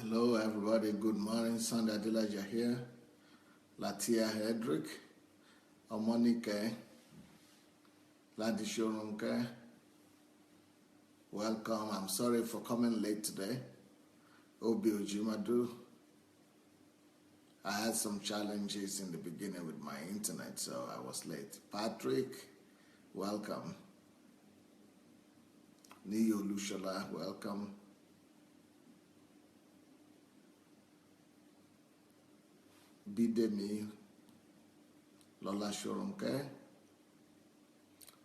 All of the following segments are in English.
Hello, everybody. Good morning. Sunday Adelaja here. Latia Hedrick. Omonike. Ladishorunke. Welcome. I'm sorry for coming late today. Obi Ojimadu. I had some challenges in the beginning with my internet, so I was late. Patrick, welcome. Niyo Lushala, welcome. Bidemi, Lola Shorunke,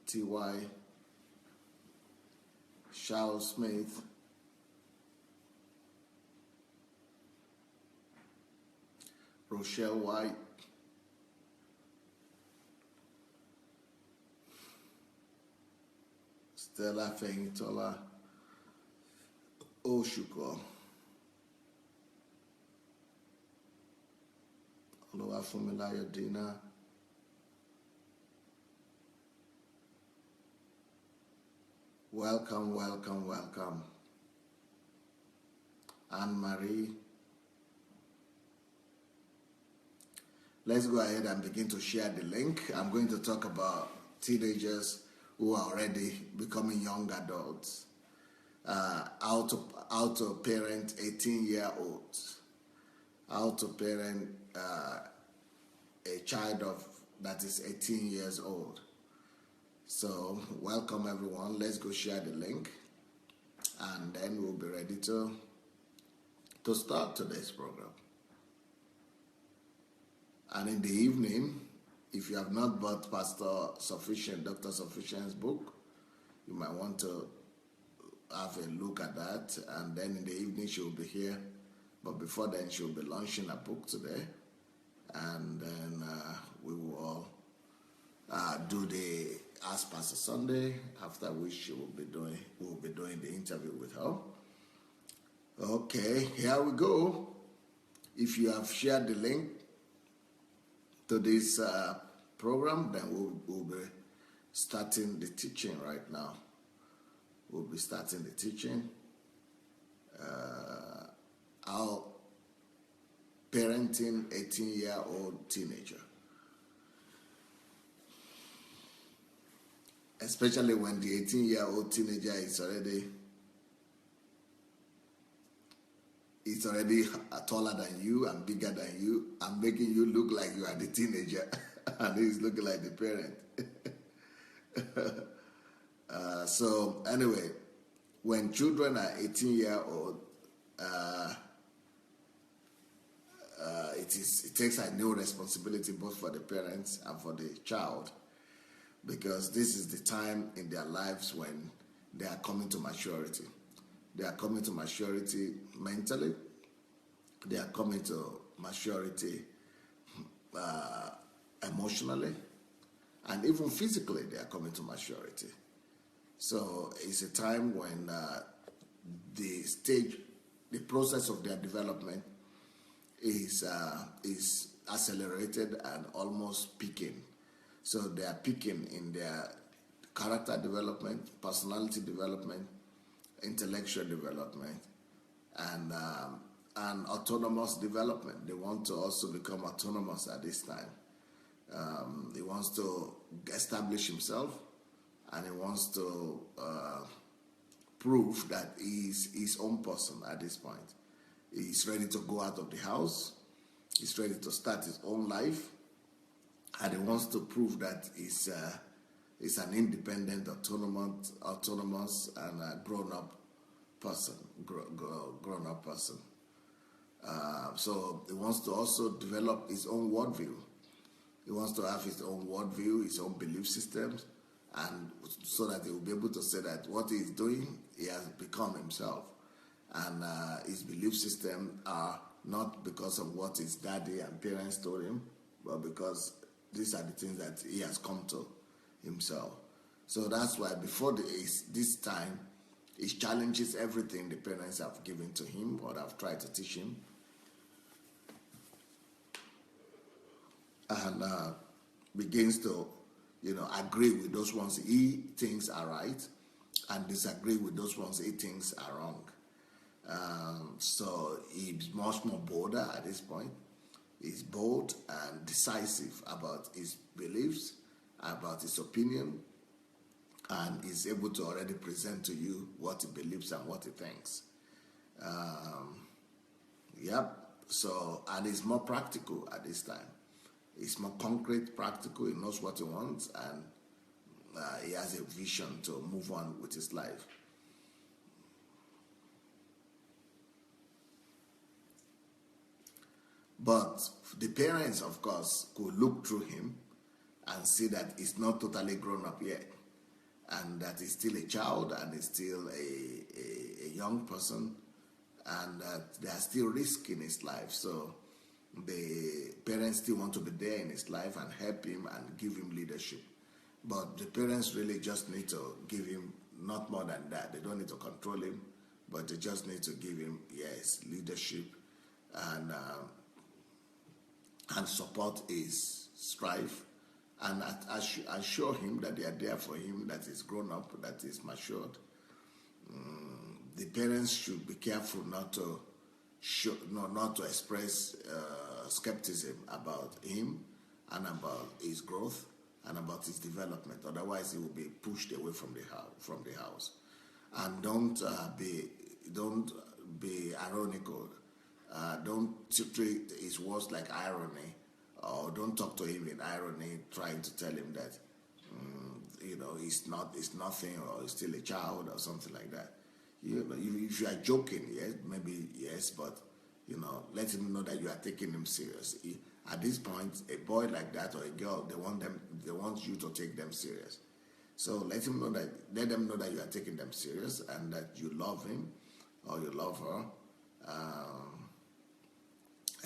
T.Y., Charles Smith, Rochelle White, Stella Fengitola, Oshuko, Oluwafunmilayo Dina, welcome, welcome, welcome. Anne-Marie. Let's go ahead and begin to share the link. I'm going to talk about teenagers who are already becoming young adults. How to parent 18-year-olds. How to parent a child that is 18 years old. So, welcome everyone. Let's go share the link, and then we'll be ready to start today's program. And in the evening, if you have not bought Dr. Sufficient's book, you might want to have a look at that. And then in the evening, she'll be here. But before then, she'll be launching a book today. And then we will all do the Ask Pastor Sunday, after which we'll be doing the interview with her. Okay, here we go. If you have shared the link to this program, then we'll be starting the teaching right now. We'll be starting the teaching. Our parenting 18-year-old teenager. Especially when the 18-year-old teenager is already taller than you and bigger than you and making you look like you are the teenager and he's looking like the parent. So anyway, when children are 18-year-old, it takes a new responsibility both for the parents and for the child, because this is the time in their lives when they are coming to maturity. They are coming to maturity mentally. They are coming to maturity emotionally. And even physically, they are coming to maturity. So it's a time when the process of their development is accelerated and almost peaking. So they are peaking in their character development, personality development, intellectual development, and autonomous development. They want to also become autonomous at this time. He wants to establish himself, and he wants to prove that he's his own person at this point. He's ready to go out of the house. He's ready to start his own life, and he wants to prove that he's an independent, autonomous, and grown-up person. So he wants to also develop his own worldview. He wants to have his own worldview, his own belief systems, and so that he will be able to say that what he is doing, he has become himself. And his belief system are not because of what his daddy and parents told him, but because these are the things that he has come to himself. So that's why before this time, he challenges everything the parents have given to him or have tried to teach him. And begins to, agree with those ones he thinks are right and disagree with those ones he thinks are wrong. So he's much more bolder at this point. He's bold and decisive about his beliefs, about his opinion, and is able to already present to you what he believes and what he thinks. Yep. So, and he's more practical at this time. He's more concrete, practical. He knows what he wants, and he has a vision to move on with his life. But the parents, of course, could look through him and see that he's not totally grown up yet, and that he's still a child and he's still a young person, and that there are still risks in his life. So the parents still want to be there in his life and help him and give him leadership. But the parents really just need to give him not more than that. They don't need to control him, but they just need to give him, yes, leadership and support his strive and assure him that they are there for him, that he's grown up, that he's matured. The parents should be careful not to express skepticism about him and about his growth and about his development. Otherwise, he will be pushed away from the house. And don't be ironical. Don't treat his words like irony, or don't talk to him in irony, trying to tell him that it's nothing, or he's still a child or something like that. If you are joking, yes, maybe yes, but let him know that you are taking him serious. At this point, a boy like that or a girl, they want you to take them serious. So let them know that you are taking them serious and that you love him or you love her.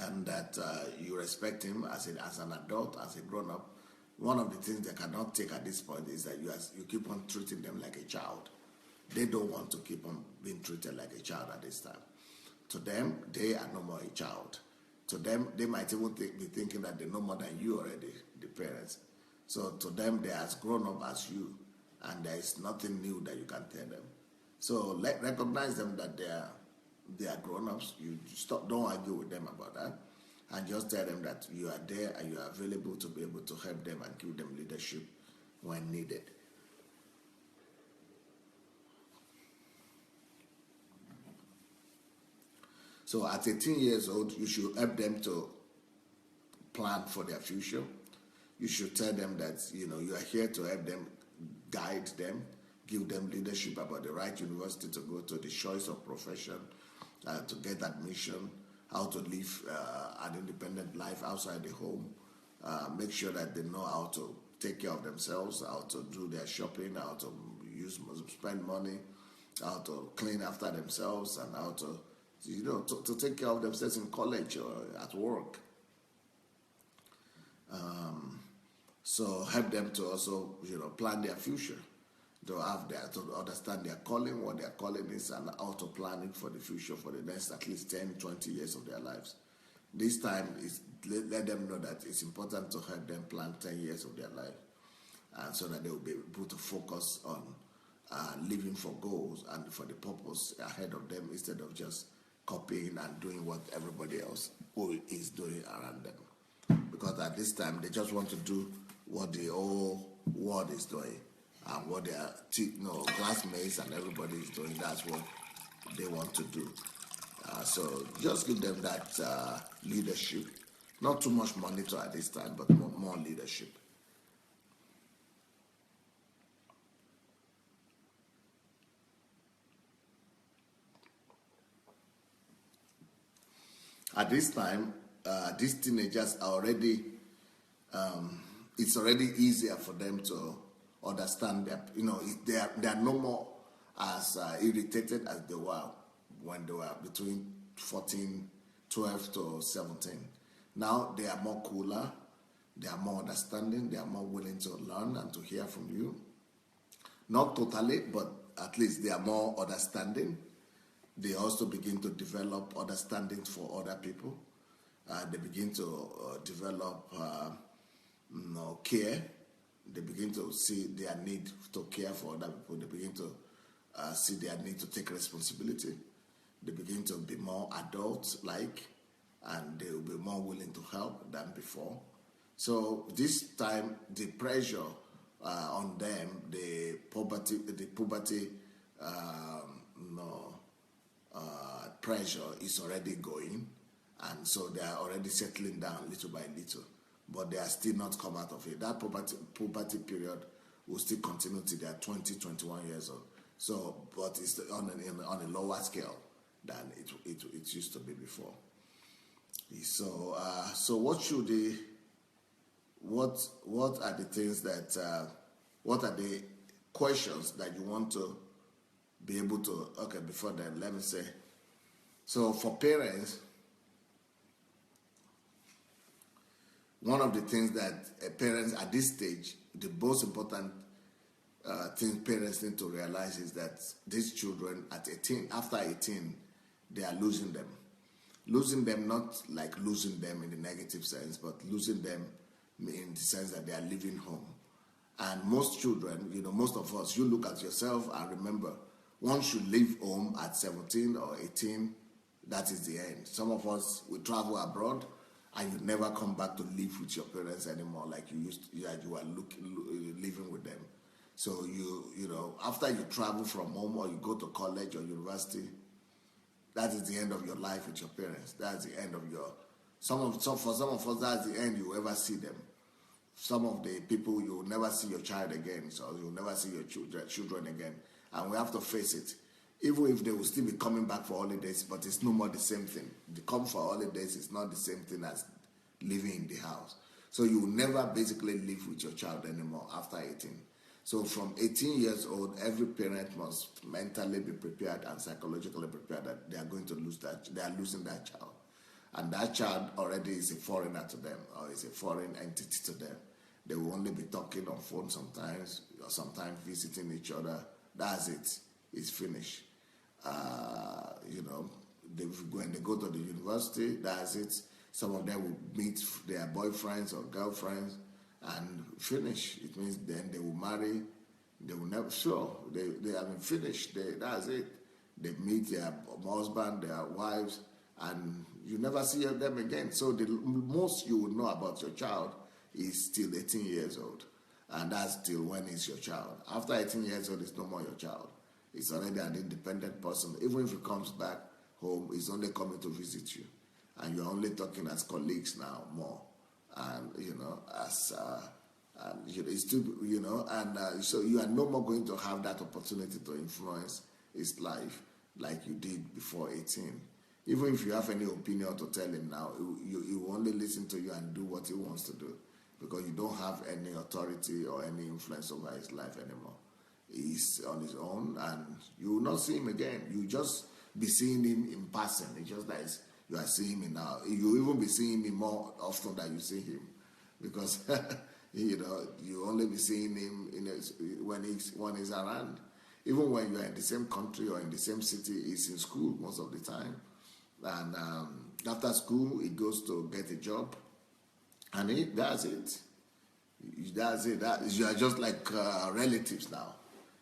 And that you respect him as an adult, as a grown-up. One of the things they cannot take at this point is that you keep on treating them like a child. They don't want to keep on being treated like a child at this time. To them, they are no more a child. To them, they might even be thinking that they know more than you already, the parents. So to them, they are as grown up as you, and there is nothing new that you can tell them. So recognize them that they are grown-ups. Don't argue with them about that, and just tell them that you are there and you are available to be able to help them and give them leadership when needed. So at 18 years old, you should help them to plan for their future. You should tell them that you are here to help them, guide them, give them leadership about the right university to go to, the choice of profession, to get admission, how to live an independent life outside the home. Make sure that they know how to take care of themselves, how to do their shopping, how to spend money, how to clean after themselves, and how to take care of themselves in college or at work. So help them to also plan their future, to understand their calling, what their calling is, and how to plan it for the future for the next at least 10, 20 years of their lives. This time is let them know that it's important to help them plan 10 years of their life, and so that they will be able to focus on living for goals and for the purpose ahead of them, instead of just copying and doing what everybody else is doing around them. Because at this time, they just want to do what the whole world is doing, and what their classmates and everybody is doing. That's what they want to do. So just give them that leadership. Not too much money at this time, but more leadership. At this time, these teenagers are already, it's already easier for them to understand that, they are no more as irritated as they were when they were between 12 to 17. Now they are more cooler, they are more understanding, they are more willing to learn and to hear from you. Not totally, but at least they are more understanding. They also begin to develop understanding for other people. They begin to develop care. They begin to see their need to care for other people. They begin to see their need to take responsibility. They begin to be more adult-like, and they will be more willing to help than before. So this time, the pressure on them, the puberty, no, pressure is already going, and so they are already settling down little by little, but they are still not come out of it. That puberty period will still continue till they are 20, 21 years old. So, but it's on a lower scale than it used to be before. So, so what should they? What are the things that? What are the questions that you want to be able to? Okay, before that, let me say. So, for parents, one of the things that parents at this stage, the most important thing parents need to realize is that these children at 18, after 18, they are losing them. Losing them, not like losing them in the negative sense, but losing them in the sense that they are leaving home. And most children, most of us, you look at yourself and remember, once you leave home at 17 or 18, that is the end. Some of us, we travel abroad and you never come back to live with your parents anymore like you used to, you are living with them. So after you travel from home or you go to college or university, that is the end of your life with your parents. That's the end of your. For some of us, that's the end you ever see them. Some of the people, you will never see your child again, so you will never see your children again. And we have to face it. Even if they will still be coming back for holidays, but it's no more the same thing. The come for holidays is not the same thing as living in the house. So you will never basically live with your child anymore after 18. So from 18 years old, every parent must mentally be prepared and psychologically prepared that they are going to they are losing that child. And that child already is a foreigner to them, or is a foreign entity to them. They will only be talking on phone sometimes, or sometimes visiting each other. That's it. It's finished. When they go to the university, that's it. Some of them will meet their boyfriends or girlfriends and finish. It means then they will marry. They will never. Sure, they have been finished. That's it. They meet their husband, their wives, and you never see them again. So the most you will know about your child is still 18 years old, and that's still when it's your child. After 18 years old, it's no more your child. It's already an independent person. Even if he comes back home, he's only coming to visit you, and you're only talking as colleagues now more, and it's still so you are no more going to have that opportunity to influence his life like you did before 18. Even if you have any opinion to tell him now, he will only listen to you and do what he wants to do, because you don't have any authority or any influence over his life anymore. He's on his own, and you will not see him again. You just be seeing him in passing. It's just like you are seeing him now. You even be seeing him more often than you see him, because you only be seeing him when he's around. Even when you are in the same country or in the same city, he's in school most of the time. And after school, he goes to get a job, and that's it. That's it. You are just like relatives now.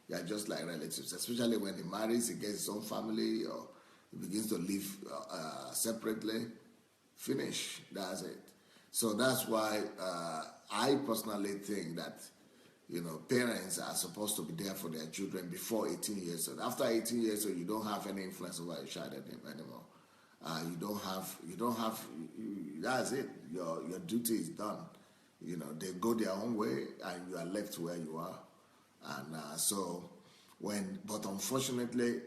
You are just like relatives, especially when he marries, he gets his own family, or he begins to live separately. Finish. That's it. So that's why I personally think that parents are supposed to be there for their children before 18 years old. After 18 years old, you don't have any influence over your child anymore. You don't have. That's it. Your duty is done. They go their own way, and you are left where you are. And but unfortunately,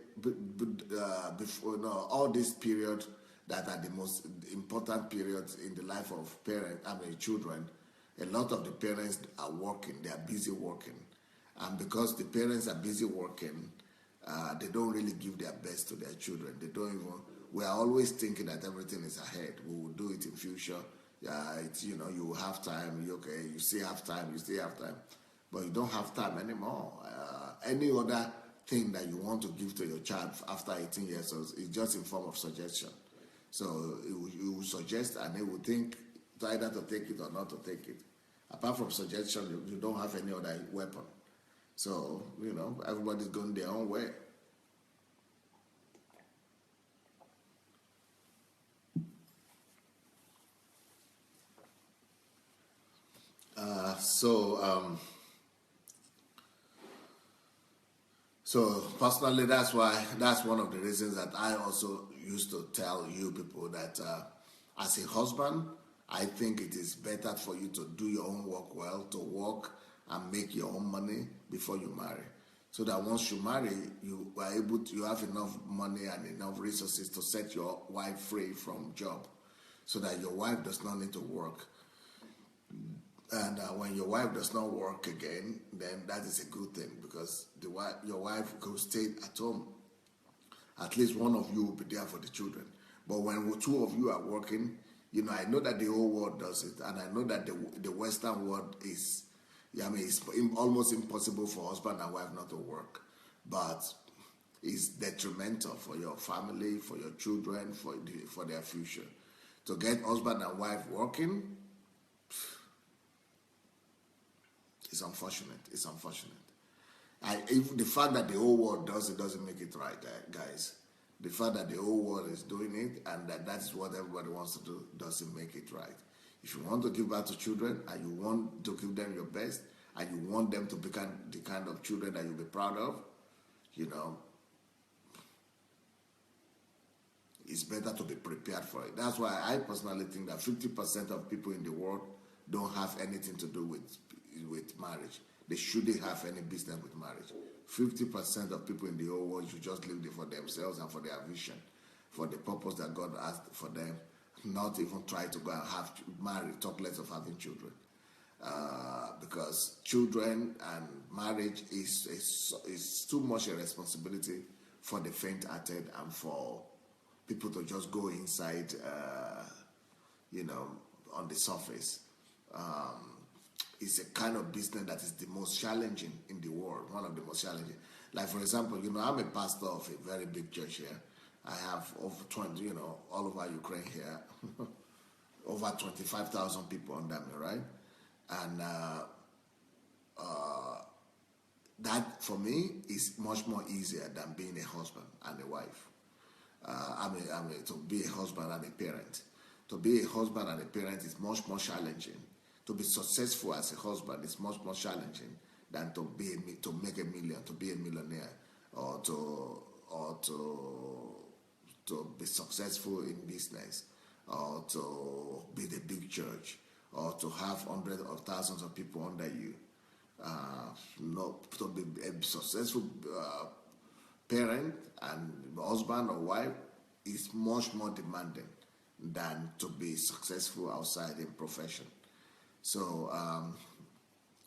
before all this period that are the most important periods in the life of children, a lot of the parents are working. They are busy working, and because the parents are busy working, they don't really give their best to their children. They don't even. We are always thinking that everything is ahead. We will do it in future. Yeah, you will have time. You still have time. But you don't have time anymore. Any other thing that you want to give to your child after 18 years old is just in form of suggestion. So you will suggest, and they will think either to take it or not to take it. Apart from suggestion, you don't have any other weapon. So everybody's going their own way. So, so personally, that's one of the reasons that I also used to tell you people that as a husband, I think it is better for you to do your own work well, to work and make your own money before you marry. So that once you marry, you are able to, you have enough money and enough resources to set your wife free from job, so that your wife does not need to work. And when your wife does not work again, then that is a good thing, because your wife could stay at home. At least one of you will be there for the children. But when two of you are working, I know that the whole world does it, and I know that the Western world is, it's almost impossible for husband and wife not to work. But it's detrimental for your family, for your children, for their future. To get husband and wife working, it's unfortunate. It's unfortunate. If the fact that the whole world does it doesn't make it right, guys. The fact that the whole world is doing it and that is what everybody wants to do doesn't make it right. If you want to give back to children and you want to give them your best and you want them to become the kind of children that you'll be proud of, it's better to be prepared for it. That's why I personally think that 50% of people in the world don't have anything to do with marriage. They shouldn't have any business with marriage. 50% of people in the whole world should just live for themselves and for their vision, for the purpose that God asked for them, not even try to go and marry, talk less of having children. Because children and marriage is too much a responsibility for the faint-hearted and for people to just go inside, on the surface. It's a kind of business that is the most challenging in the world, one of the most challenging. Like, for example, I'm a pastor of a very big church here. I have over 20, all over Ukraine here, over 25,000 people under me, right? And that, for me, is much more easier than being a husband and a wife. To be a husband and a parent. To be a husband and a parent is much more challenging. To be successful as a husband is much more challenging than to make a million, to be a millionaire, or to be successful in business, or to be the big church, or to have hundreds of thousands of people under you. To be a successful parent and husband or wife is much more demanding than to be successful outside in profession. So,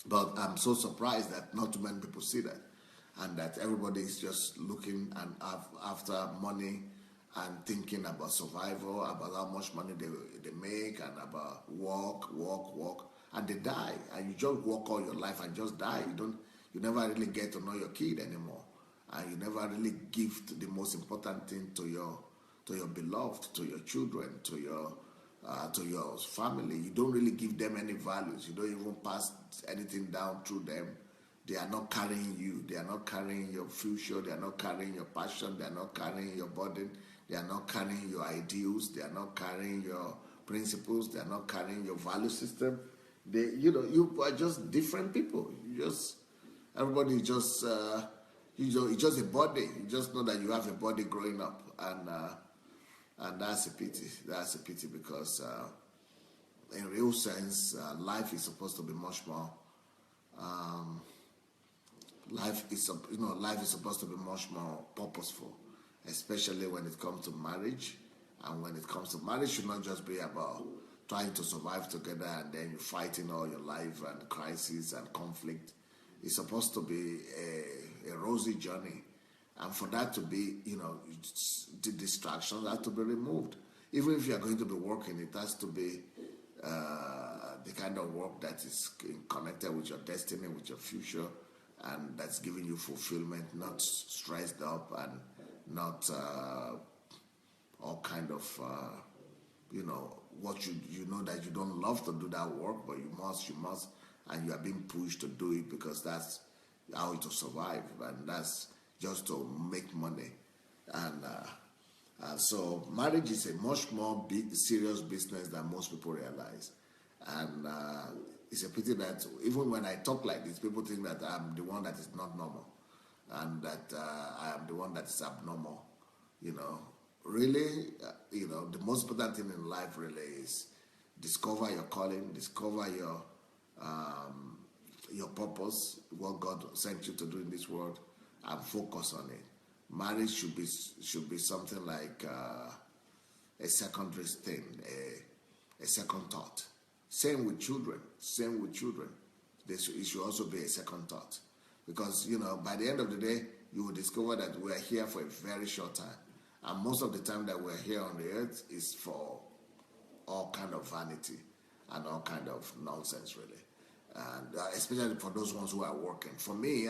but I'm so surprised that not too many people see that, and that everybody is just looking and after money and thinking about survival, about how much money they make, and about work, and they die, and you just work all your life and just die. You never really get to know your kid anymore, and you never really give the most important thing to your beloved, to your children, to your family. You don't really give them any values. You don't even pass anything down through them. They are not carrying you. They are not carrying your future. They are not carrying your passion. They are not carrying your burden. They are not carrying your ideals. They are not carrying your principles. They are not carrying your value system. You are just different people. Everybody is just, it's just a body. You just know that you have a body growing up, and that's a pity. That's a pity, because in real sense, life is supposed to be much more. Life is supposed to be much more purposeful, especially when it comes to marriage. And when it comes to marriage, should not just be about trying to survive together and then you're fighting all your life and crisis and conflict. It's supposed to be a rosy journey. And for that to be, the distractions have to be removed. Even if you're going to be working, it has to be the kind of work that is connected with your destiny, with your future, and that's giving you fulfillment, not stressed up and not all kind of, what you know that you don't love to do that work, but you must, and you are being pushed to do it because that's how to survive, and that's just to make money. And so marriage is a much more serious business than most people realize. And it's a pity that even when I talk like this, people think that I'm the one that is not normal, and that I am the one that is abnormal. You know, really, the most important thing in life really is discover your calling, discover your purpose, what God sent you to do in this world, and focus on it. Marriage should be something like a secondary thing, a second thought. Same with children. Same with children. It should also be a second thought, because by the end of the day, you will discover that we are here for a very short time, and most of the time that we're here on the earth is for all kind of vanity and all kind of nonsense, really, and especially for those ones who are working. For me,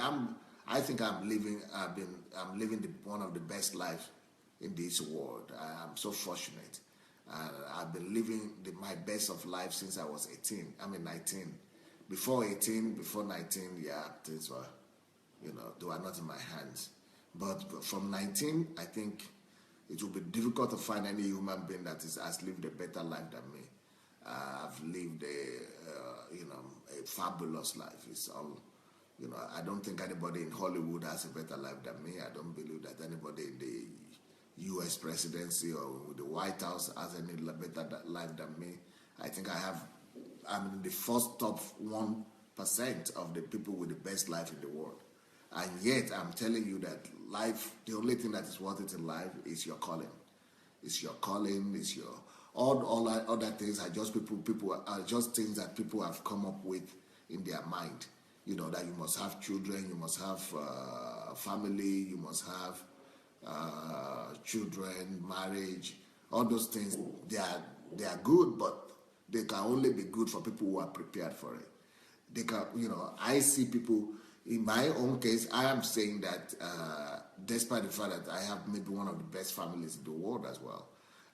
I think I'm living one of the best lives in this world. I'm so fortunate. I've been living my best of life since I was 18. I mean 19. Before 18, before 19, yeah, things were, they were not in my hands. But from 19, I think it will be difficult to find any human being that has lived a better life than me. I've lived a fabulous life. It's all, I don't think anybody in Hollywood has a better life than me. I don't believe that anybody in the U.S. presidency or the White House has any better life than me. I think I'm in the first top 1% of the people with the best life in the world. And yet, I'm telling you that life, the only thing that is worth it in life is your calling. It's your calling, it's your... All other things are just people are just things that people have come up with in their mind. That you must have children, you must have family, you must have children, marriage, all those things. They are good, but they can only be good for people who are prepared for it. They can, I see people. In my own case, I am saying that despite the fact that I have maybe one of the best families in the world as well,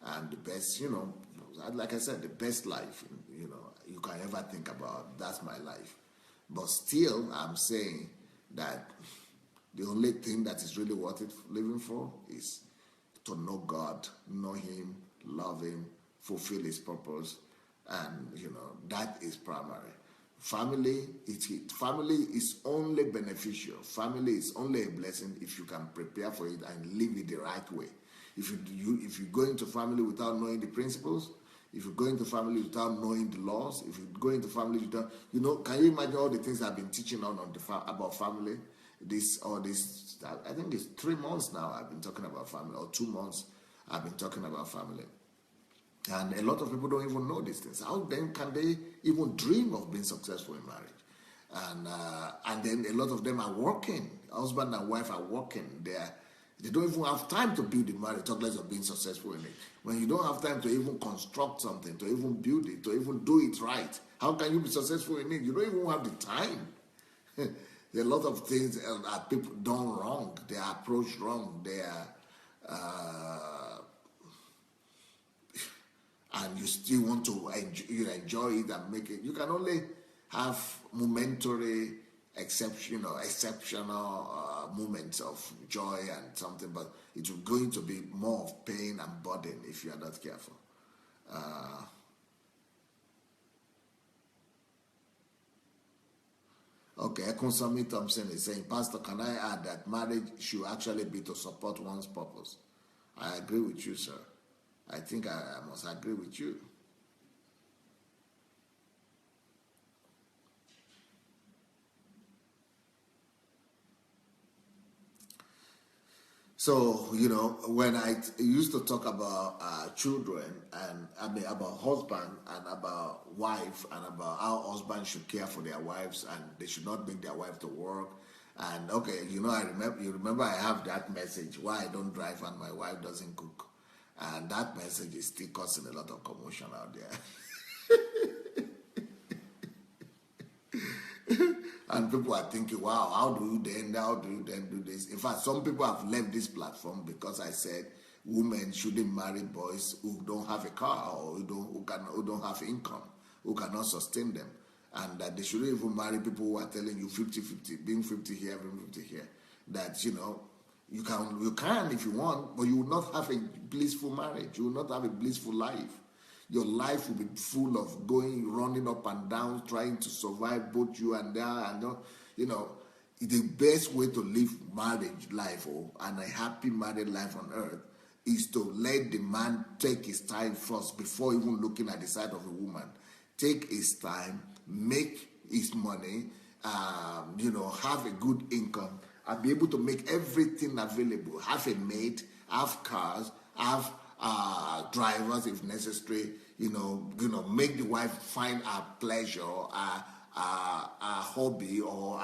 and the best, like I said, the best life, you can ever think about. That's my life. But still, I'm saying that the only thing that is really worth it living for is to know God, know Him, love Him, fulfill His purpose, and that is primary. Family is only beneficial. Family is only a blessing if you can prepare for it and live it the right way. If you go into family without knowing the principles, if you go into family without knowing the laws, if you go into family without, can you imagine all the things I've been teaching about family? I think it's 3 months now I've been talking about family, or 2 months I've been talking about family. And a lot of people don't even know these things. How then can they even dream of being successful in marriage? And then a lot of them are working. Husband and wife are working. They don't even have time to build the marriage, talk less of being successful in it. When you don't have time to even construct something, to even build it, to even do it right, how can you be successful in it? You don't even have the time. There are a lot of things that people done wrong. They are approached wrong. They are... and you still want to enjoy it and make it. You can only have momentary, exceptional moments of joy and something, but it's going to be more of pain and burden if you are not careful. Okay, Ekonsami Thompson is saying, Pastor, can I add that marriage should actually be to support one's purpose? I agree with you, sir. I think I must agree with you. So, when I used to talk about children, and about husband and about wife, and about how husbands should care for their wives and they should not bring their wife to work. And okay, you remember I have that message, why I don't drive and my wife doesn't cook. And that message is still causing a lot of commotion out there. And people are thinking, wow, how do you then do this? In fact, some people have left this platform because I said women shouldn't marry boys who don't have a car, or who don't have income, who cannot sustain them. And that they shouldn't even marry people who are telling you 50-50, being 50 here, being 50 here. That, you can if you want, but you will not have a blissful marriage. You will not have a blissful life. Your life will be full of running up and down, trying to survive, both you and that, and you know, the best way to live marriage life and a happy married life on earth is to let the man take his time first before even looking at the side of a woman. Take his time, make his money, have a good income, and be able to make everything available. Have a maid, have cars, have drivers if necessary. Make the wife find her pleasure, a hobby, or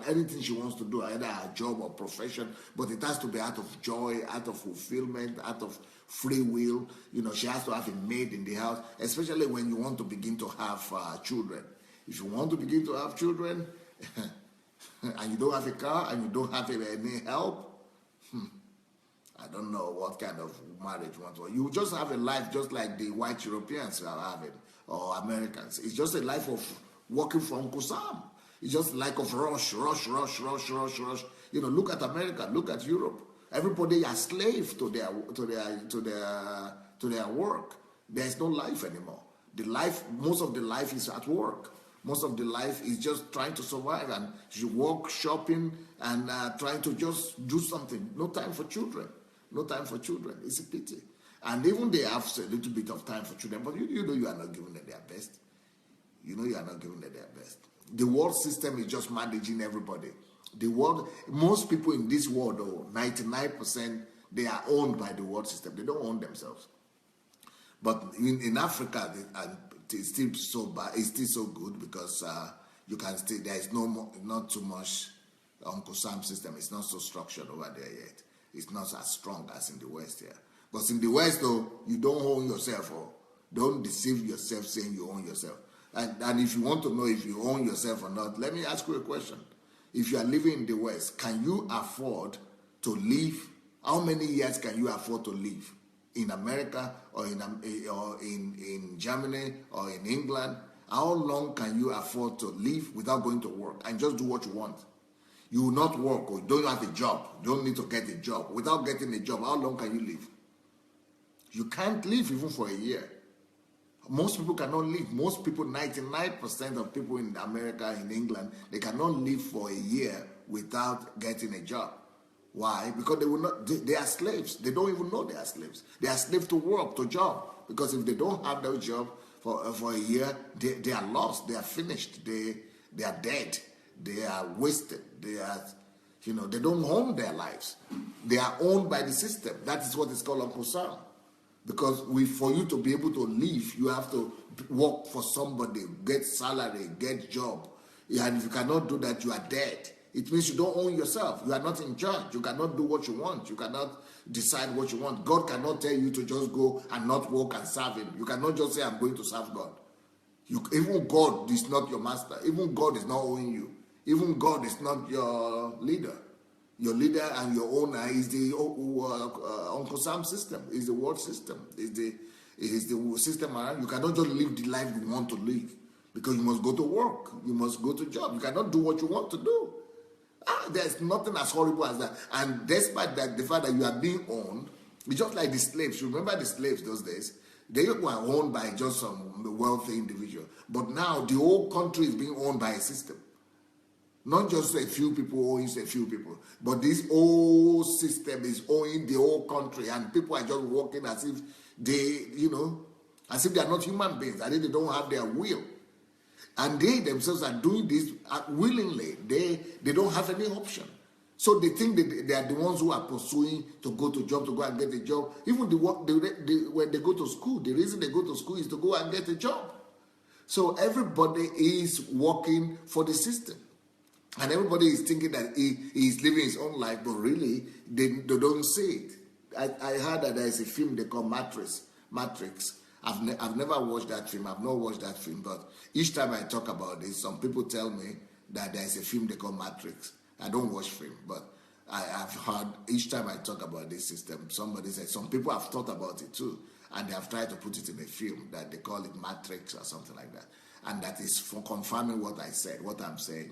anything she wants to do, either a job or profession. But it has to be out of joy, out of fulfillment, out of free will. She has to have a maid in the house, especially when you want to begin to have children. If you want to begin to have children and you don't have a car and you don't have any help, I don't know what kind of marriage you want to. You just have a life just like the white Europeans are having, or Americans. It's just a life of working for Uncle Sam. It's just like of rush. Look at America, look at Europe. Everybody are slave to their work. There's no life anymore. Most of the life is at work. Most of the life is just trying to survive, and you work, shopping, and trying to just do something. No time for children. No time for children. It's a pity. And even they have a little bit of time for children, but you know you are not giving them their best. You know you are not giving them their best. The world system is just managing everybody. Most people in this world, though, 99%, they are owned by the world system. They don't own themselves. But in Africa, it's still so bad. It's still so good because you can still. There is not too much Uncle Sam system. It's not so structured over there yet. It's not as strong as in the West here. But in the West, though, you don't own yourself. Or don't deceive yourself saying you own yourself. And if you want to know if you own yourself or not, let me ask you a question. If you are living in the West, can you afford to live? How many years can you afford to live? In America or in Germany or in England? How long can you afford to live without going to work and just do what you want? You will not work or you don't have a job. You don't need to get a job. Without getting a job, how long can you live? You can't live even for a year. Most people cannot live. Most people, 99% of people in America, in England, they cannot live for a year without getting a job. Why? Because they are slaves. They don't even know they are slaves. They are slaves to work, to job. Because if they don't have those jobs for a year, they are lost. They are finished. They are dead. They are wasted. They don't own their lives. They are owned by the system. That is what is called Uncle Sam. Because for you to be able to live, you have to work for somebody, get salary, get job. And if you cannot do that, you are dead. It means you don't own yourself. You are not in charge. You cannot do what you want. You cannot decide what you want. God cannot tell you to just go and not work and serve Him. You cannot just say, I'm going to serve God. Even God is not your master. Even God is not owning you. Even God is not your leader. Your leader and your owner is the Uncle Sam system, is the world system, is the system around. You cannot just live the life you want to live because you must go to work, you must go to job. You cannot do what you want to do. There's nothing as horrible as that. And despite that, the fact that you are being owned, it's just like the slaves. You remember the slaves those days? They were owned by just some wealthy individual. But now the whole country is being owned by a system. Not just a few people owning a few people, but this whole system is owning the whole country, and people are just working as if they are not human beings, as if they don't have their will. And they themselves are doing this willingly. They don't have any option. So they think that they are the ones who are pursuing to go to job, to go and get a job. Even when they go to school, the reason they go to school is to go and get a job. So everybody is working for the system. And everybody is thinking that he is living his own life, but really, they don't see it. I heard that there is a film they call Matrix. I've never watched that film. I've not watched that film, but each time I talk about this, some people tell me that there is a film they call Matrix. I don't watch film, but I've heard each time I talk about this system, somebody said some people have thought about it too, and they have tried to put it in a film that they call it Matrix or something like that. And that is for confirming what I said, what I'm saying.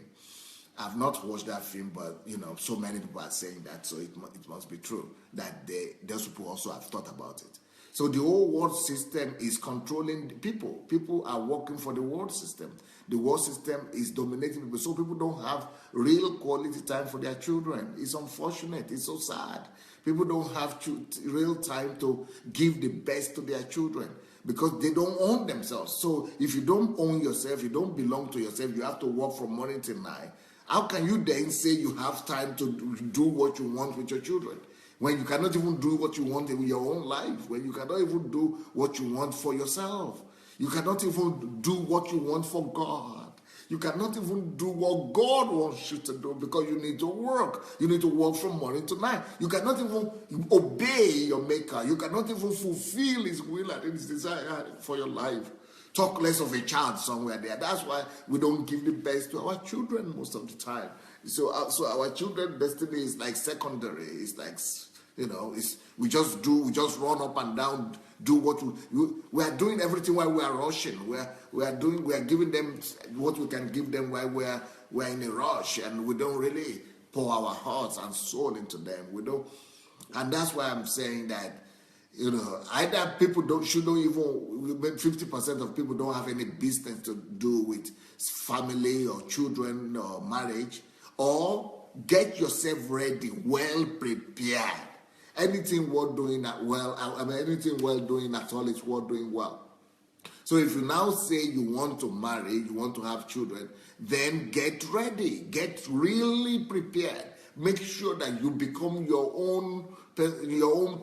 I've not watched that film, but so many people are saying that, so it must be true that those people also have thought about it. So the whole world system is controlling people. People are working for the world system. The world system is dominating people. So people don't have real quality time for their children. It's unfortunate. It's so sad. People don't have real time to give the best to their children because they don't own themselves. So if you don't own yourself, you don't belong to yourself, you have to work from morning till night. How can you then say you have time to do what you want with your children? When you cannot even do what you want in your own life, when you cannot even do what you want for yourself, you cannot even do what you want for God. You cannot even do what God wants you to do because you need to work. You need to work from morning to night. You cannot even obey your maker. You cannot even fulfill his will and his desire for your life. Talk less of a child somewhere there. That's why we don't give the best to our children most of the time. So our children's destiny is like secondary. It's like, we just run up and down, do what we are doing everything while we are rushing. We are giving them what we can give them while we're in a rush, and we don't really pour our hearts and soul into them. We don't, and that's why I'm saying that, either people shouldn't even, 50% of people don't have any business to do with family or children or marriage, or get yourself ready, well prepared. Anything worth doing anything worth doing at all is worth doing well. So if you now say you want to marry, you want to have children, then get ready, get really prepared. Make sure that you become your own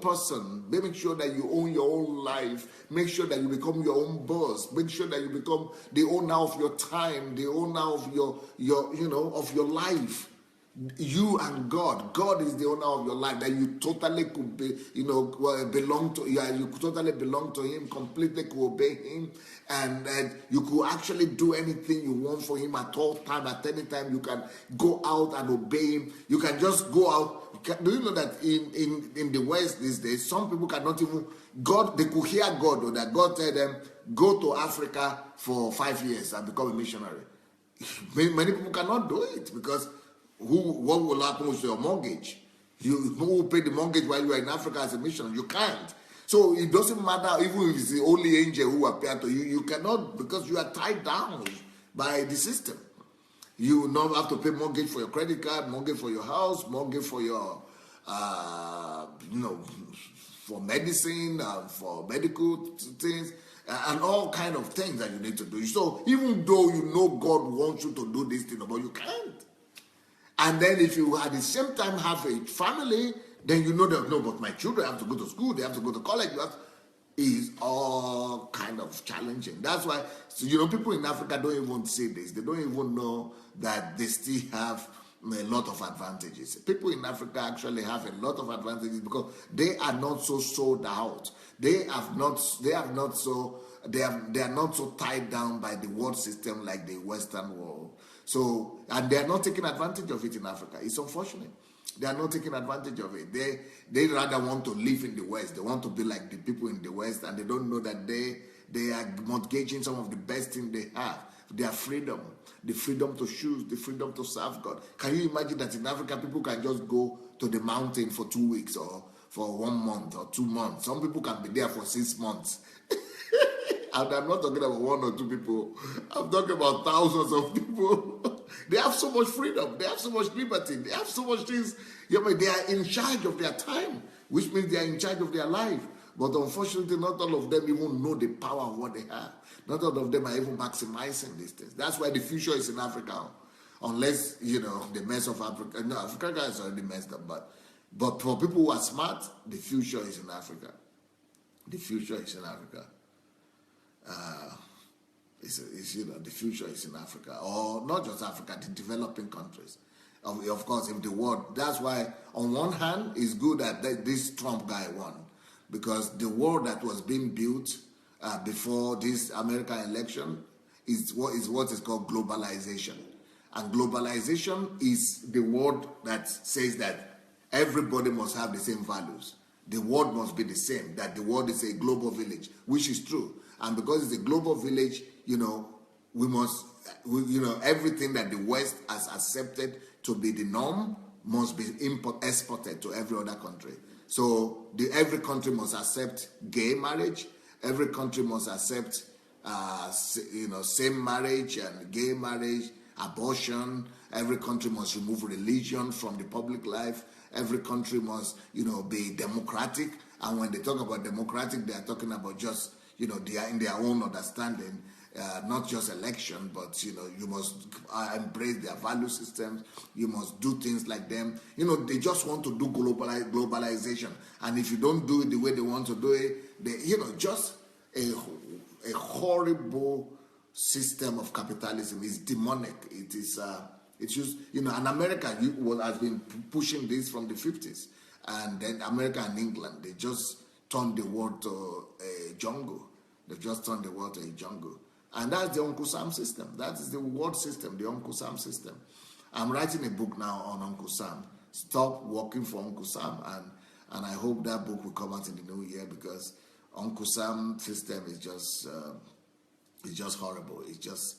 person. Make sure that you own your own life. Make sure that you become your own boss. Make sure that you become the owner of your time, the owner of your life. You and God. God is the owner of your life, that you totally could be, belong to. Yeah, you totally belong to Him, completely could obey Him, and you could actually do anything you want for Him at all time, at any time. You can go out and obey Him. You can just go out. Do you know that in the West these days, some people cannot even God. They could hear God, or that God tell them, go to Africa for 5 years and become a missionary. Many people cannot do it because what will happen with your mortgage? Who will pay the mortgage while you are in Africa as a missionary? You can't. So it doesn't matter even if it's the holy angel who appeared to you. You cannot, because you are tied down by the system. You will not have to pay mortgage for your credit card, mortgage for your house, mortgage for your, for medicine, for medical things, and all kind of things that you need to do. So even though you know God wants you to do this thing, but you can't. And then if you at the same time have a family, then you know that, no, but my children have to go to school, they have to go to college. Is all kind of challenging. That's why, people in Africa don't even say this. They don't even know that they still have a lot of advantages. People in Africa actually have a lot of advantages because they are not so sold out. They are not so tied down by the world system like the Western world. So, and they are not taking advantage of it in Africa. It's unfortunate. They are not taking advantage of it. They rather want to live in the West. They want to be like the people in the West, and they don't know that they are mortgaging some of the best things they have. Their freedom, the freedom to choose, the freedom to serve God. Can you imagine that in Africa, people can just go to the mountain for 2 weeks or for 1 month or 2 months? Some people can be there for 6 months. And I'm not talking about 1 or 2 people. I'm talking about thousands of people. They have so much freedom. They have so much liberty. They have so much things. They are in charge of their time, which means they are in charge of their life. But unfortunately, not all of them even know the power of what they have. Not all of them are even maximizing these things. That's why the future is in Africa. Unless, the mess of Africa. No, Africa is already messed up. But for people who are smart, the future is in Africa. The future is in Africa. The future is in Africa, or not just Africa, the developing countries. Of course, if the world, that's why on one hand, it's good that this Trump guy won, because the world that was being built before this American election is what is called globalization. And globalization is the word that says that everybody must have the same values. The world must be the same, that the world is a global village, which is true. And because it's a global village, we must, everything that the West has accepted to be the norm must be exported to every other country. So every country must accept gay marriage. Every country must accept, same marriage and gay marriage, abortion. Every country must remove religion from the public life. Every country must, be democratic. And when they talk about democratic, they are talking about just, they are in their own understanding. Not just election, but you must embrace their value systems. You must do things like them. They just want to do globalization, and if you don't do it the way they want to do it, just a horrible system of capitalism. Is demonic. It is. It's just and America has been pushing this from the 50s, and then America and England, they just turned the world to a jungle. They've just turned the world to a jungle. And that's the Uncle Sam system. That is the world system, the Uncle Sam system. I'm writing a book now on Uncle Sam. Stop working for Uncle Sam. And I hope that book will come out in the new year, because Uncle Sam system is just horrible. It's just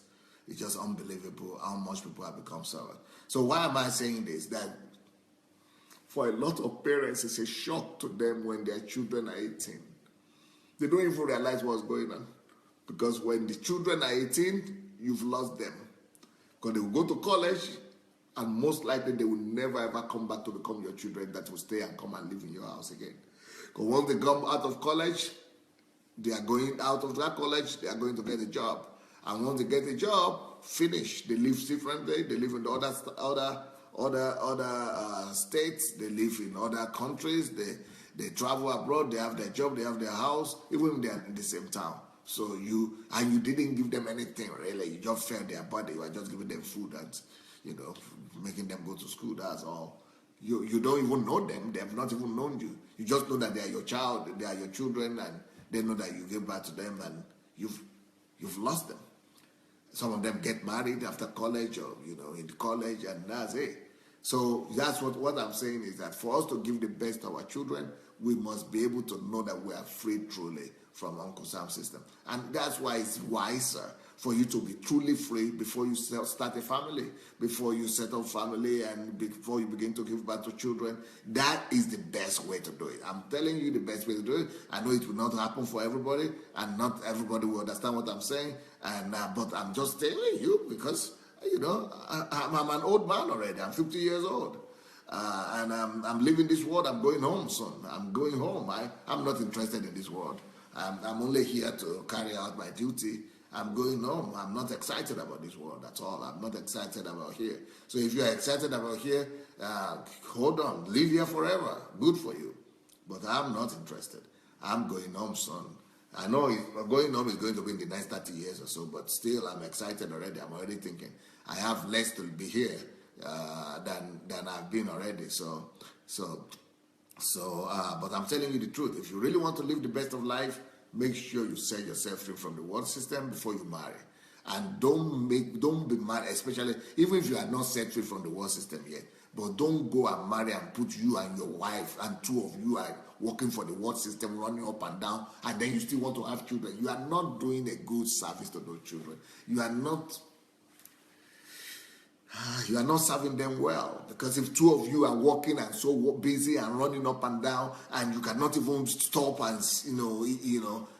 unbelievable how much people have become servants. So why am I saying this? That for a lot of parents, it's a shock to them when their children are 18. They don't even realize what's going on. Because when the children are 18, you've lost them. Because they will go to college, and most likely they will never ever come back to become your children that will stay and come and live in your house again. Because once they come out of college, they are going out of that college, they are going to get a job. And once they get a job, finish. They live differently. They live in other states. They live in other countries. They travel abroad. They have their job. They have their house, even if they are in the same town. So you didn't give them anything really. You just fed their body. You are just giving them food and making them go to school. That's all. You don't even know them. They have not even known you. You just know that they are your child. They are your children, and they know that you give back to them, and you've lost them. Some of them get married after college, or in college, and that's it. So that's what I'm saying is that for us to give the best to our children, we must be able to know that we are free truly from Uncle Sam's system. And that's why it's wiser for you to be truly free before you start a family, before you set up family, and before you begin to give back to children. That is the best way to do it. I'm telling you the best way to do it. I know it will not happen for everybody, and not everybody will understand what I'm saying. And but I'm just telling you because, I'm an old man already. I'm 50 years old. And I'm leaving this world. I'm going home soon. I'm going home. I'm not interested in this world. I'm only here to carry out my duty. I'm going home. I'm not excited about this world at all. I'm not excited about here. So if you're excited about here, hold on. Live here forever. Good for you. But I'm not interested. I'm going home soon. I know going home is going to be in the next 30 years or so, but still I'm excited already. I'm already thinking I have less to be here than I've been already. But I'm telling you the truth. If you really want to live the best of life, make sure you set yourself free from the world system before you marry. And don't be married, especially even if you are not set free from the world system yet. But don't go and marry and put you and your wife and two of you are working for the world system, running up and down, and then you still want to have children. You are not doing a good service to those children. You are not serving them well, because if two of you are working and so busy and running up and down, and you cannot even stop, and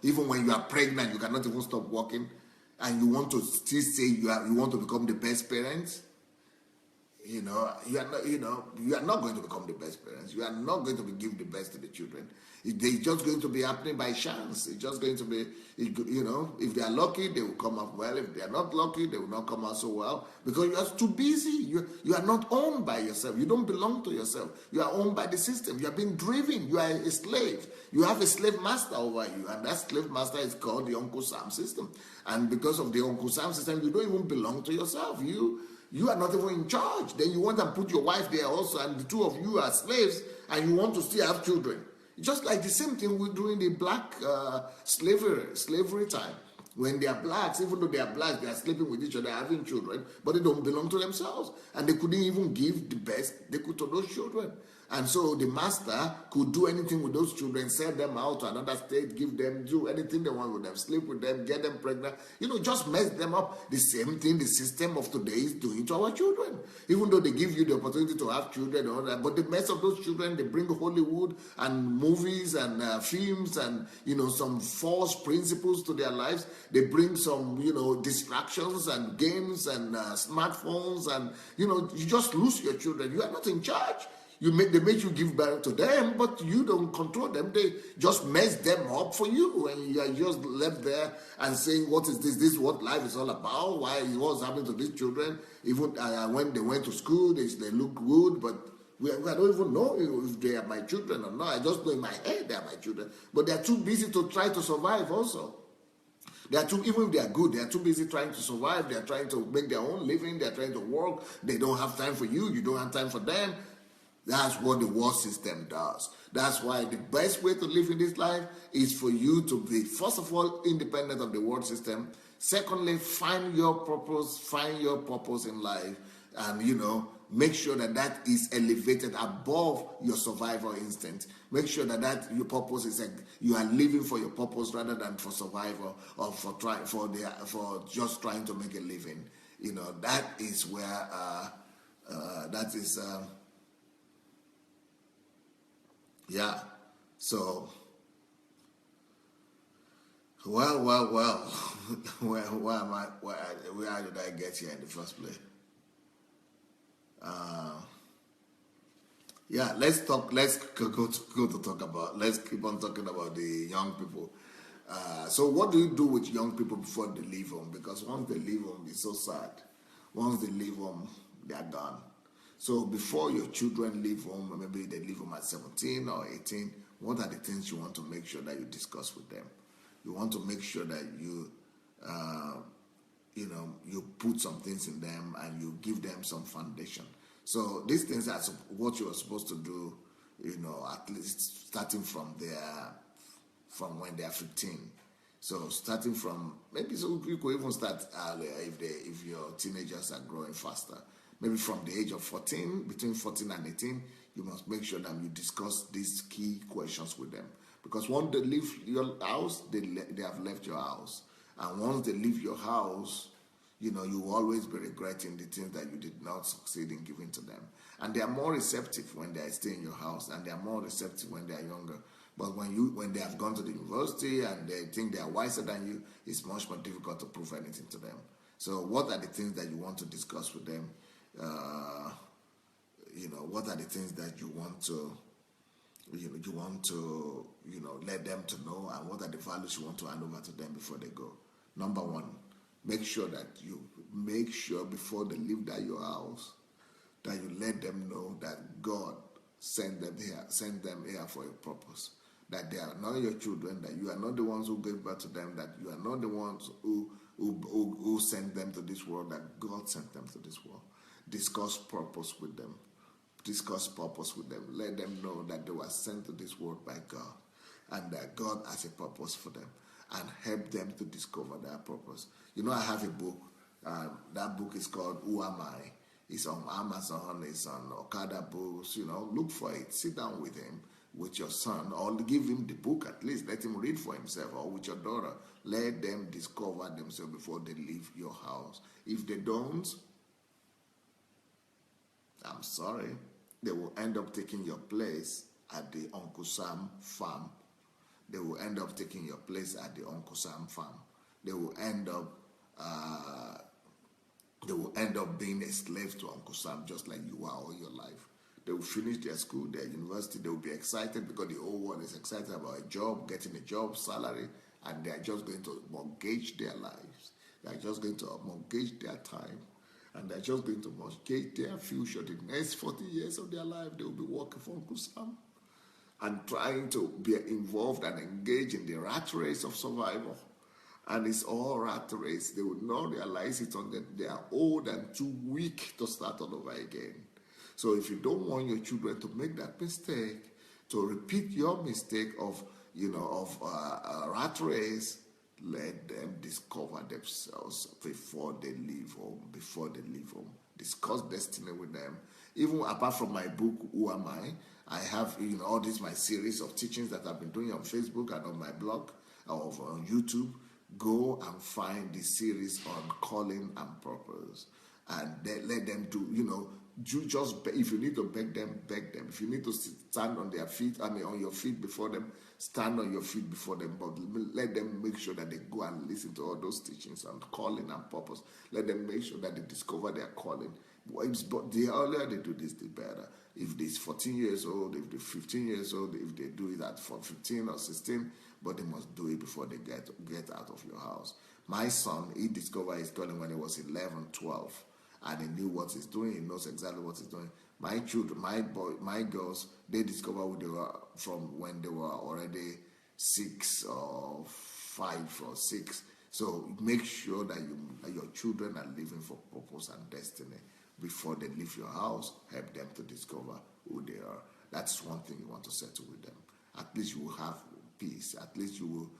even when you are pregnant, you cannot even stop working, and you want to still say you want to become the best parents, you are not going to become the best parents. You are not going to give the best to the children. It's just going to be happening by chance. It's just going to be, if they are lucky, they will come out well. If they are not lucky, they will not come out so well, because you are too busy. You are not owned by yourself. You don't belong to yourself. You are owned by the system. You are being driven. You are a slave. You have a slave master over you, and that slave master is called the Uncle Sam system. And because of the Uncle Sam system, you don't even belong to yourself. You are not even in charge. Then you want to put your wife there also, and the two of you are slaves, and you want to still have children. Just like the same thing we do in the black slavery time. When they are blacks, even though they are blacks, they are sleeping with each other, having children, but they don't belong to themselves. And they couldn't even give the best they could to those children. And so the master could do anything with those children, send them out to another state, give them, do anything they want with them, sleep with them, get them pregnant, just mess them up. The same thing the system of today is doing to our children. Even though they give you the opportunity to have children and all that, but the mess of those children, they bring Hollywood and movies and films and, some false principles to their lives. They bring some, distractions and games and smartphones and, you just lose your children. You are not in charge. They make you give birth to them, but you don't control them. They just mess them up for you, and you are just left there and saying, "What is this? This is what life is all about. What's happening to these children? Even when they went to school, they look good, but I don't even know if they are my children or not. I just know in my head they are my children, but they are too busy to try to survive. Also, even if they are good, they are too busy trying to survive. They are trying to make their own living. They are trying to work. They don't have time for you. You don't have time for them." That's what the world system does. That's why the best way to live in this life is for you to be, first of all, independent of the world system. Secondly, find your purpose in life, and make sure that is elevated above your survival instinct. Make sure that your purpose is you are living for your purpose rather than for survival or for just trying to make a living. That is where that is. Yeah, so, well, where did I get here in the first place? Yeah, let's keep on talking about the young people. So what do you do with young people before they leave home? Because once they leave home, it's so sad. Once they leave home, they are gone. So before your children leave home, or maybe they leave home at 17 or 18, what are the things you want to make sure that you discuss with them? You want to make sure that you put some things in them and you give them some foundation. So these things are what you are supposed to do, at least starting from when they are 15. So starting from, maybe so you could even start earlier if your teenagers are growing faster. Maybe from the age of 14, between 14 and 18, you must make sure that you discuss these key questions with them. Because once they leave your house, they have left your house. And once they leave your house, you will always be regretting the things that you did not succeed in giving to them. And they are more receptive when they stay in your house, and they are more receptive when they are younger. But when they have gone to the university and they think they are wiser than you, it's much more difficult to prove anything to them. So what are the things that you want to discuss with them? What are the things that you want to let them to know, and what are the values you want to hand over to them before they go? Number one, make sure before they leave your house, that you let them know that God sent them here for a purpose. That they are not your children, that you are not the ones who gave birth to them, that you are not the ones who sent them to this world, that God sent them to this world. Discuss purpose with them. Let them know that they were sent to this world by God, and that God has a purpose for them, and help them to discover their purpose. I have a book. That book is called Who Am I? It's on Amazon. It's on Okada Books. Look for it. Sit down with him, with your son, or give him the book at least. Let him read for himself, or with your daughter. Let them discover themselves before they leave your house. If they don't, I'm sorry, they will end up taking your place at the Uncle Sam farm. They will end up taking your place at the Uncle Sam farm. They will end up being a slave to Uncle Sam, just like you are all your life. They will finish their school, their university. They will be excited because the whole world is excited about a job, getting a job, salary, and they are just going to mortgage their lives. They are just going to mortgage their time. And they're just going to mortgage their future. The next 40 years of their life, they will be working for Uncle Sam and trying to be involved and engage in the rat race of survival. And it's all rat race. They will not realize it until they are old and too weak to start all over again. So if you don't want your children to make that mistake, to repeat your mistake of a rat race, Let them discover themselves before they leave home. Before they leave home, discuss destiny with them. Even apart from my book, Who Am I have all this my series of teachings that I've been doing on Facebook and on my blog or on YouTube. Go and find the series on calling and purpose, and then let them do. You just if you need to beg them, beg them. If you need to stand on their feet, on your feet before them, stand on your feet before them. But let them make sure that they go and listen to all those teachings on calling and purpose. Let them make sure that they discover their calling. But the earlier they do this, the better. If they're 14 years old, if they're 15 years old, if they do it at 15 or 16, but they must do it before they get out of your house. My son, he discovered his calling when he was 11, 12. And he knew what he's doing. He knows exactly what he's doing. My children, my girls, they discovered who they were from when they were already 6 or 5 or 6. So make sure that your children are living for purpose and destiny before they leave your house. Help them to discover who they are. That's one thing you want to settle with them. At least you will have peace. At least you will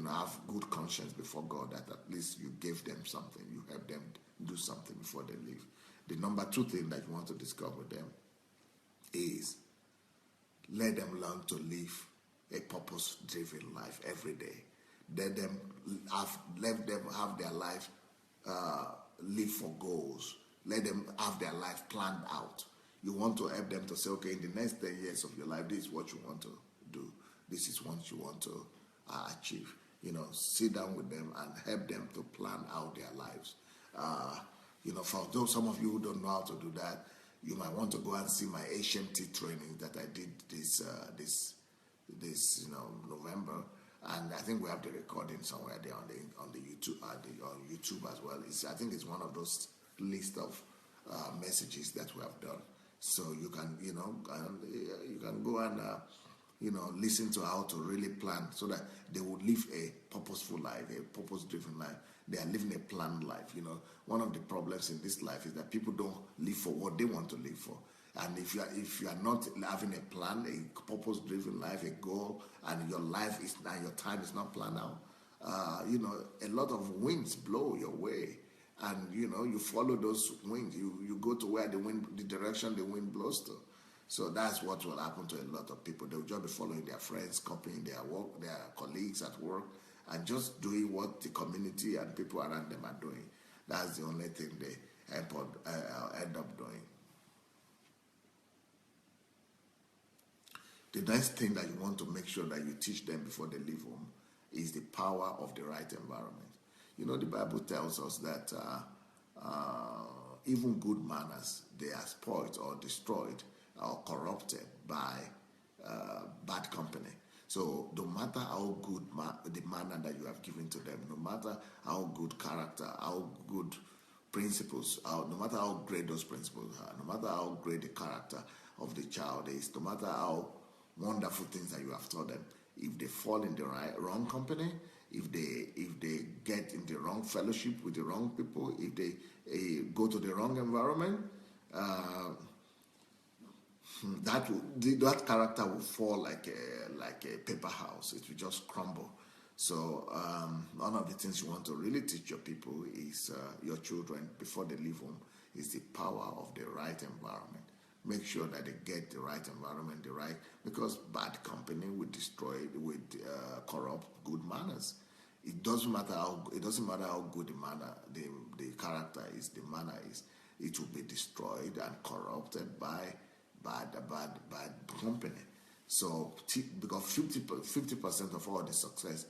have good conscience before God, that at least you gave them something. You help them do something before they leave. The number 2 thing that you want to discover with them is let them learn to live a purpose-driven life every day. Let them have their life live for goals. Let them have their life planned out. You want to help them to say, okay, in the next 10 years of your life, this is what you want to do. This is what you want to achieve. Sit down with them and help them to plan out their lives. For those some of you who don't know how to do that, you might want to go and see my HMT training that I did this November, and I think we have the recording somewhere there on the YouTube on YouTube as well. I think it's one of those list of messages that we have done. So you can you can go and listen to how to really plan so that they would live a purposeful life, a purpose-driven life. They are living a planned life. One of the problems in this life is that people don't live for what they want to live for. And if you are not having a plan, a purpose-driven life, a goal, and your life is now, your time is not planned out, a lot of winds blow your way, and you follow those winds. You go to where the direction the wind blows to. So that's what will happen to a lot of people. They'll just be following their friends, copying their work, their colleagues at work, and just doing what the community and people around them are doing. That's the only thing they end up doing. The next thing that you want to make sure that you teach them before they leave home is the power of the right environment. The Bible tells us that even good manners, they are spoiled or destroyed or corrupted by bad company. So no matter how good the manner that you have given to them, no matter how good character, how good principles, no matter how great those principles are, no matter how great the character of the child is, no matter how wonderful things that you have taught them, if they fall in the wrong company, if they get in the wrong fellowship with the wrong people, if they go to the wrong environment, that character will fall like a paper house. It will just crumble. So one of the things you want to really teach your people is your children before they leave home is the power of the right environment. Make sure that they get the right environment, because bad company will destroy, will corrupt good manners. It doesn't matter how good the manner, the character is, the manner is. It will be destroyed and corrupted by bad company. So because 50% of all the success,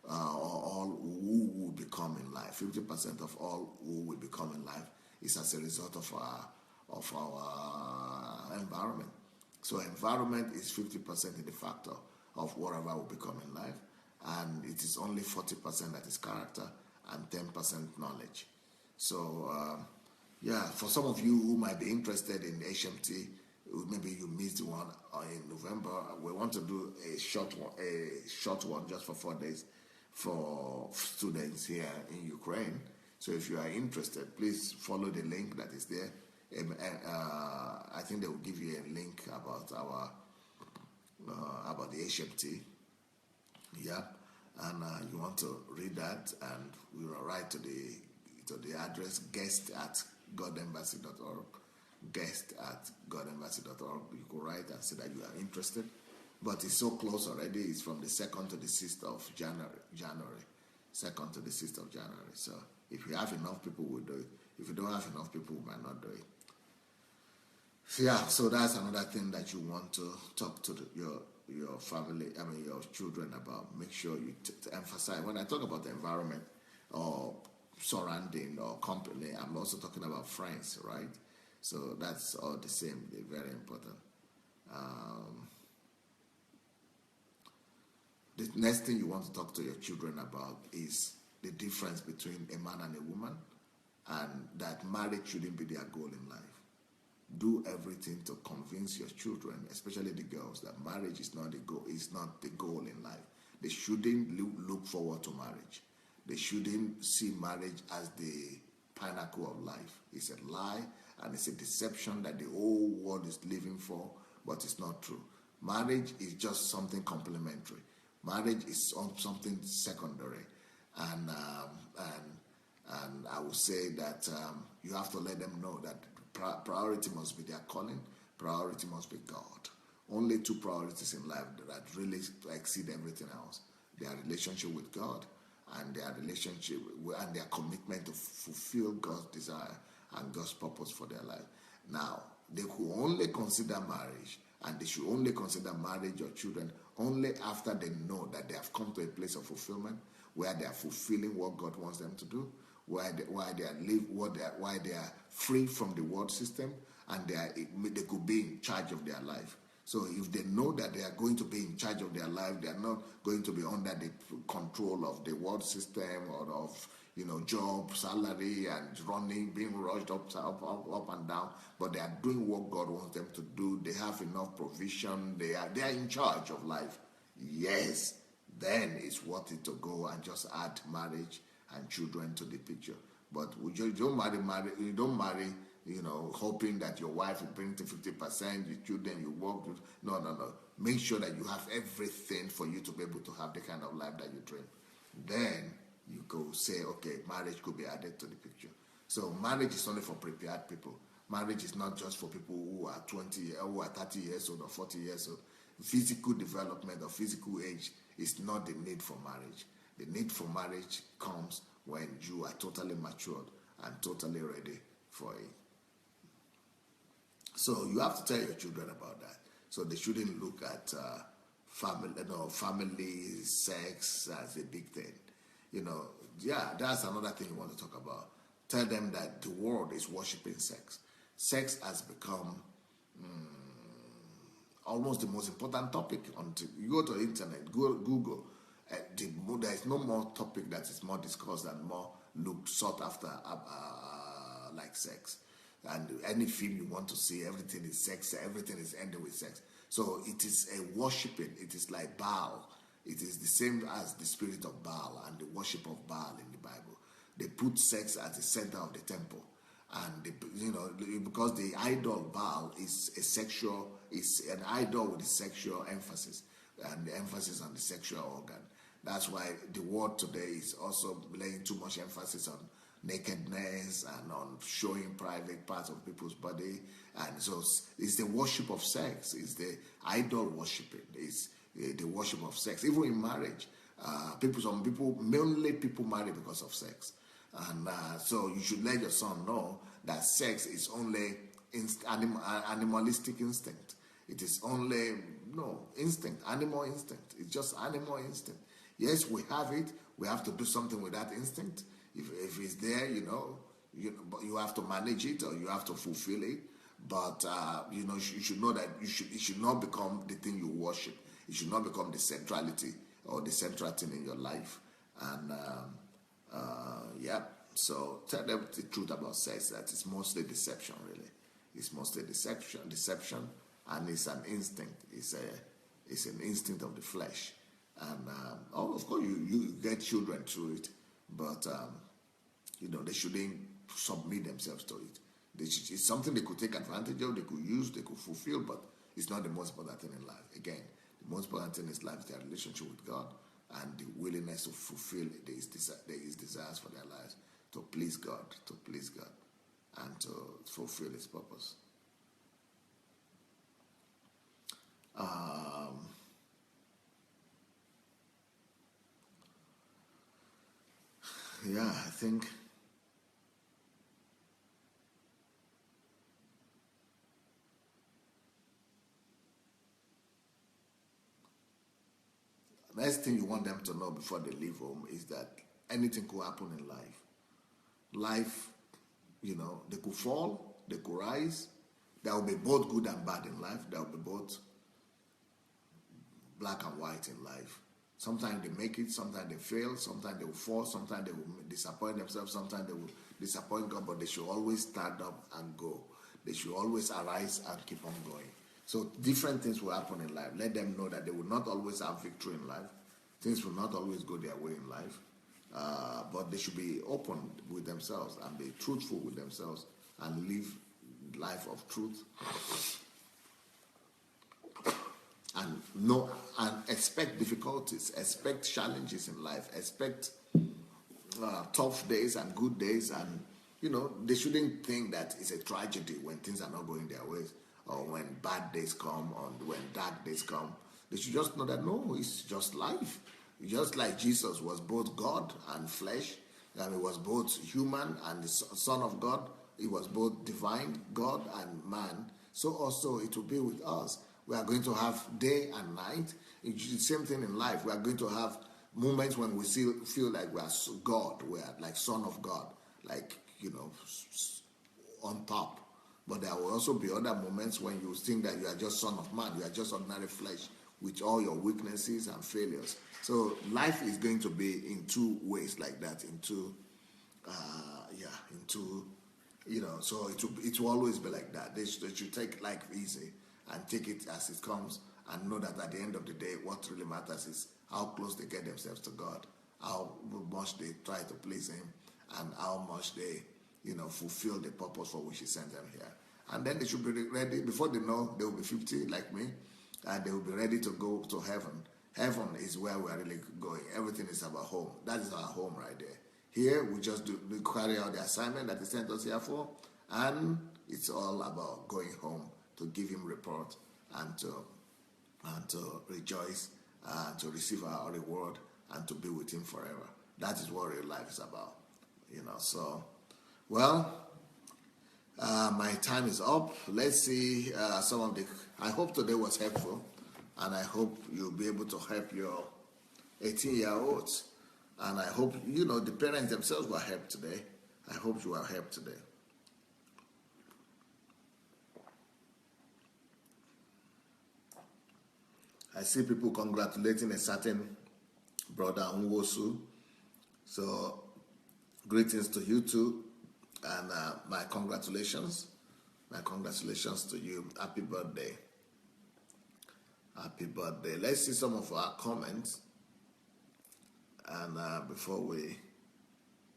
all who will become in life, 50% of all who will become in life is as a result of our environment. So environment is 50% in the factor of whatever will become in life, and it is only 40% that is character and 10% knowledge. So for some of you who might be interested in HMT, maybe you missed one in November. We want to do a short one just for 4 days for students here in Ukraine. So if you are interested, please follow the link that is there. I think they will give you a link about the HMT. Yeah, and you want to read that, and we will write to the address guest at godembassy.org, guest at godembassy.org. You could write and say that you are interested. But it's so close already. It's from the 2nd to the 6th of January. 2nd to the 6th of January. So if you have enough people, we'll do it. If you don't have enough people, we might not do it. Yeah, so that's another thing that you want to talk to your family, your children about. Make sure you emphasize. When I talk about the environment or surrounding or company, I'm also talking about friends, right? So that's all the same. They're very important. The next thing you want to talk to your children about is the difference between a man and a woman, and that marriage shouldn't be their goal in life. Do everything to convince your children, especially the girls, that marriage is not the goal. It's not the goal in life. They shouldn't look forward to marriage. They shouldn't see marriage as the pinnacle of life. It's a lie and it's a deception that the whole world is living for, but it's not true. Marriage is just something complementary. Marriage is something secondary, and I would say that you have to let them know that priority must be their calling, priority must be God. Only two priorities in life that really exceed everything else: their relationship with God and their relationship and their commitment to fulfill God's desire and God's purpose for their life. Now, they could only consider marriage, and they should only consider marriage or children only after they know that they have come to a place of fulfillment where they are fulfilling what God wants them to do, why they are free from the world system, and they could be in charge of their life. So if they know that they are going to be in charge of their life, they are not going to be under the control of the world system or of job, salary, and being rushed up and down, but they are doing what God wants them to do. They have enough provision. They are in charge of life. Yes, then it's worth it to go and just add marriage and children to the picture. But you don't marry, hoping that your wife will bring to 50%, your children you work with. No. Make sure that you have everything for you to be able to have the kind of life that you dream. Then you go say, okay, marriage could be added to the picture. So marriage is only for prepared people. Marriage is not just for people who are 30 years old or 40 years old. Physical development or physical age is not the need for marriage. The need for marriage comes when you are totally matured and totally ready for it. So you have to tell your children about that. So they shouldn't look at family, sex as a big thing. That's another thing you want to talk about. Tell them that the world is worshiping sex. Sex has become almost the most important topic. You go to the internet, Google. There is no more topic that is more discussed and more sought after like sex. And any film you want to see, everything is sex. Everything is ended with sex. So it is a worshiping. It is like Baal. It is the same as the spirit of Baal and the worship of Baal in the Bible. They put sex at the center of the temple, and because the idol Baal is an idol with a sexual emphasis, and the emphasis on the sexual organ. That's why the world today is also laying too much emphasis on nakedness and on showing private parts of people's body, and so it's the worship of sex. It's the idol worshiping. It's the worship of sex. Even in marriage, mainly people marry because of sex. And so you should let your son know that sex is only animalistic instinct. It is only, instinct, animal instinct. It's just animal instinct. Yes, we have it. We have to do something with that instinct. If it's there, you have to manage it or you have to fulfill it. But, you should know that it should not become the thing you worship. It should not become the centrality or the central thing in your life. And, so tell them the truth about sex, that it's mostly deception, really. It's mostly deception, and it's an instinct. It's an instinct of the flesh. And, of course, you get children through it, but, they shouldn't submit themselves to it. It's something they could take advantage of, they could use, they could fulfill, but it's not the most important thing in life. Again, the most important thing in life is their relationship with God and the willingness to fulfill his desires for their lives, to please God, and to fulfill his purpose. Yeah, I think next thing you want them to know before they leave home is that anything could happen in life. Life, they could fall, they could rise. There will be both good and bad in life. There will be both black and white in life. Sometimes they make it, sometimes they fail, sometimes they will fall, sometimes they will disappoint themselves, sometimes they will disappoint God, but they should always stand up and go. They should always arise and keep on going. So different things will happen in life. Let them know that they will not always have victory in life. Things will not always go their way in life. But they should be open with themselves and be truthful with themselves and live life of truth. And know and expect difficulties, expect challenges in life, expect tough days and good days, and they shouldn't think that it's a tragedy when things are not going their ways, or when bad days come, or when dark days come. They should just know that no, it's just life. Just like Jesus was both God and flesh, and he was both human and the Son of God, he was both divine God and man. So also it will be with us. We are going to have day and night. It's the same thing in life. We are going to have moments when we feel like we are God. We are like Son of God, like, on top. But there will also be other moments when you think that you are just Son of Man. You are just ordinary flesh with all your weaknesses and failures. So life is going to be in two ways like that, so it will always be like that. They should take life easy and take it as it comes, and know that at the end of the day, what really matters is how close they get themselves to God, how much they try to please him, and how much they, fulfill the purpose for which he sent them here. And then they should be ready. Before they know, they will be 50 like me, and they will be ready to go to heaven. Heaven is where we are really going. Everything is about home. That is our home right there. Here, we just we carry out the assignment that he sent us here for, and it's all about going home to give him report and to rejoice, to receive our reward, and to be with him forever. That is what real life is about. So, well, my time is up. Let's see some of the... I hope today was helpful, and I hope you'll be able to help your 18-year-olds. And I hope, the parents themselves were helped today. I hope you are helped today. I see people congratulating a certain brother Nwosu. So, greetings to you too. And my congratulations. My congratulations to you. Happy birthday. Happy birthday. Let's see some of our comments. And before we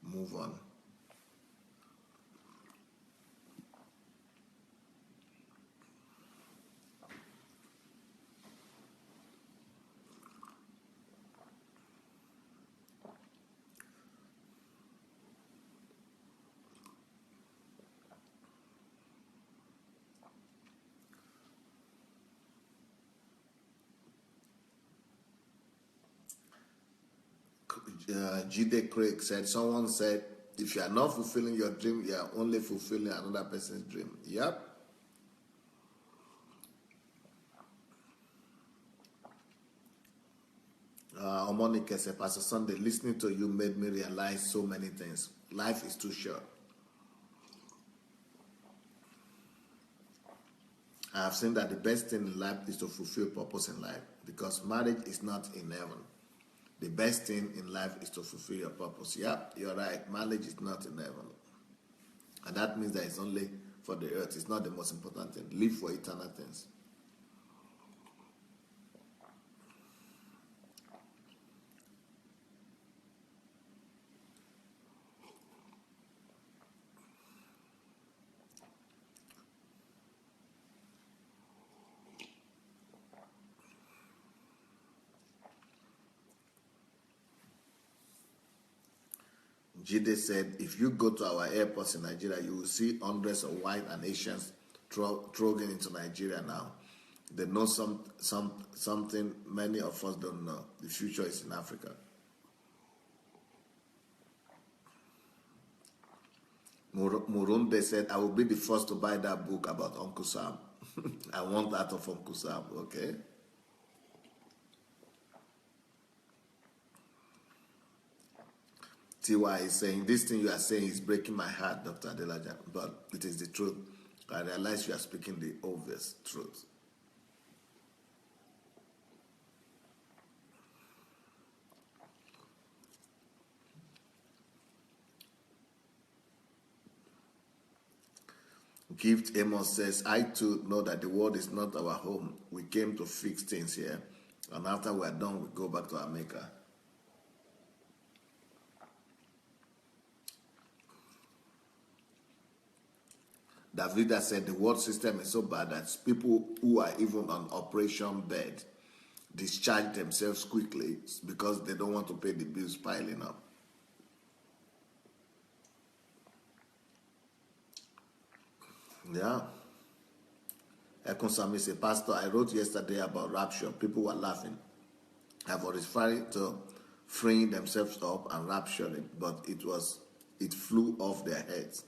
move on. Jide Craig said, someone said, if you are not fulfilling your dream, you are only fulfilling another person's dream. Yep. Omonika said, Pastor Sunday, listening to you made me realize so many things. Life is too short. I have seen that the best thing in life is to fulfill purpose in life, because marriage is not in heaven. The best thing in life is to fulfill your purpose. Yep, you're right. Marriage is not in heaven. And that means that it's only for the earth. It's not the most important thing. Live for eternal things. Jide said, if you go to our airports in Nigeria, you will see hundreds of white and Asians trogging into Nigeria now. They know something many of us don't know. The future is in Africa. Murunde said, I will be the first to buy that book about Uncle Sam. I want that of Uncle Sam, okay? Tiwa is saying, this thing you are saying is breaking my heart, Dr. Adelaja, but it is the truth. I realize you are speaking the obvious truth. Gift Amos says, I too know that the world is not our home. We came to fix things here, and after we are done, we go back to our maker. Davida said the world system is so bad that people who are even on operation bed discharge themselves quickly because they don't want to pay the bills piling up. Yeah. Ekonsami said, Pastor, I wrote yesterday about rapture. People were laughing. I've already referred to freeing themselves up and rapturing, but it flew off their heads.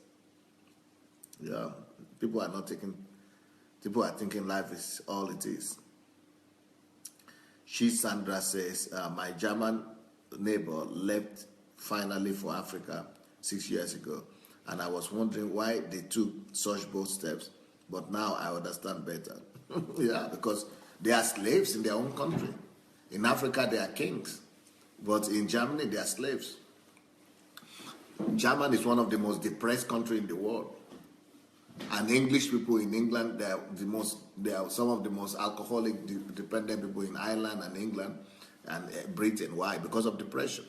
Yeah. People are thinking life is all it is. Sandra says, my German neighbor left finally for Africa 6 years ago, and I was wondering why they took such bold steps, but now I understand better. Yeah, because they are slaves in their own country. In Africa, they are kings, but in Germany, they are slaves. Germany is one of the most depressed countries in the world. And English people in England, they are some of the most alcoholic dependent people in Ireland and England and Britain. Why? Because of depression.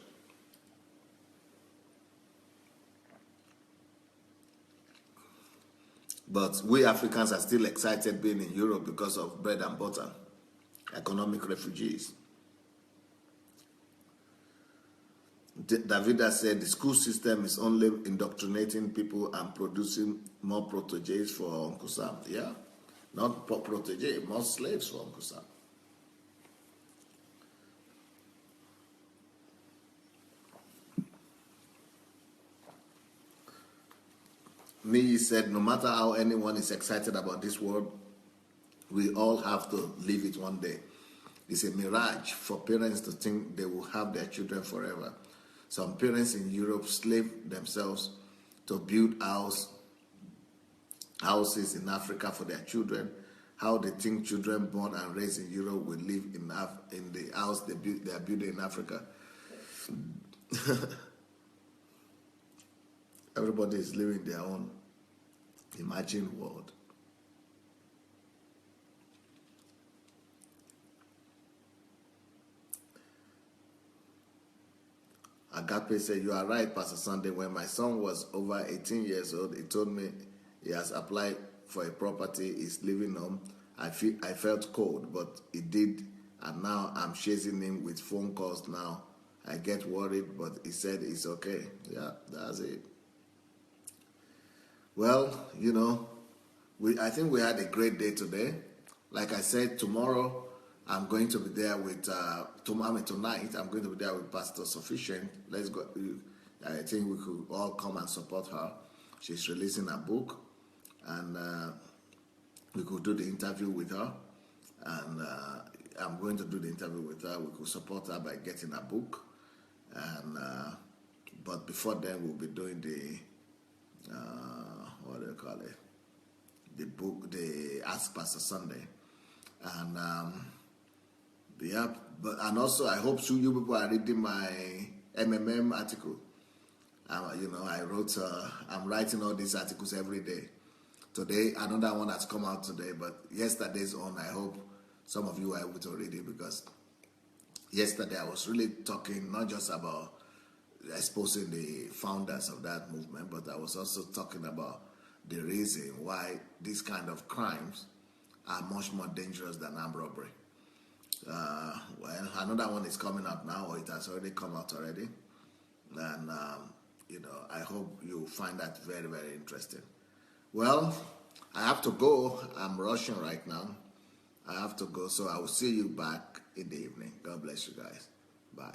But we Africans are still excited being in Europe because of bread and butter, economic refugees. Davida said the school system is only indoctrinating people and producing more proteges for Uncle Sam. Yeah, not protege, more slaves for Uncle Sam. Me said, no matter how anyone is excited about this world, we all have to leave it one day. It's a mirage for parents to think they will have their children forever. Some parents in Europe slave themselves to build houses in Africa for their children. How they think children born and raised in Europe will live in the house they are building in Africa. Everybody is living their own imagined world. Agape said, you are right, Pastor Sunday. When my son was over 18 years old, he told me he has applied for a property he's living on. I felt cold, but he did, and now I'm chasing him with phone calls now. I get worried, but he said it's okay. Yeah, that's it. Well, I think we had a great day today. Like I said, tomorrow I'm going to be there with, tonight I'm going to be there with Pastor Sufficient. Let's go. I think we could all come and support her. She's releasing a book, and we could do the interview with her. And I'm going to do the interview with her. We could support her by getting a book. And but before then, we'll be doing the, what do you call it? The book, the Ask Pastor Sunday. And yeah, and also I hope you people are reading my MMM article. I wrote, I'm writing all these articles every day. Today, another one has come out today, but yesterday's on, I hope some of you are able to read it, because yesterday I was really talking not just about exposing the founders of that movement, but I was also talking about the reason why these kind of crimes are much more dangerous than armed robbery. Well, another one is coming out now, or it has already come out already. And I hope you find that very, very interesting. Well, I have to go. I'm rushing right now. I have to go, so I will see you back in the evening. God bless you guys. Bye.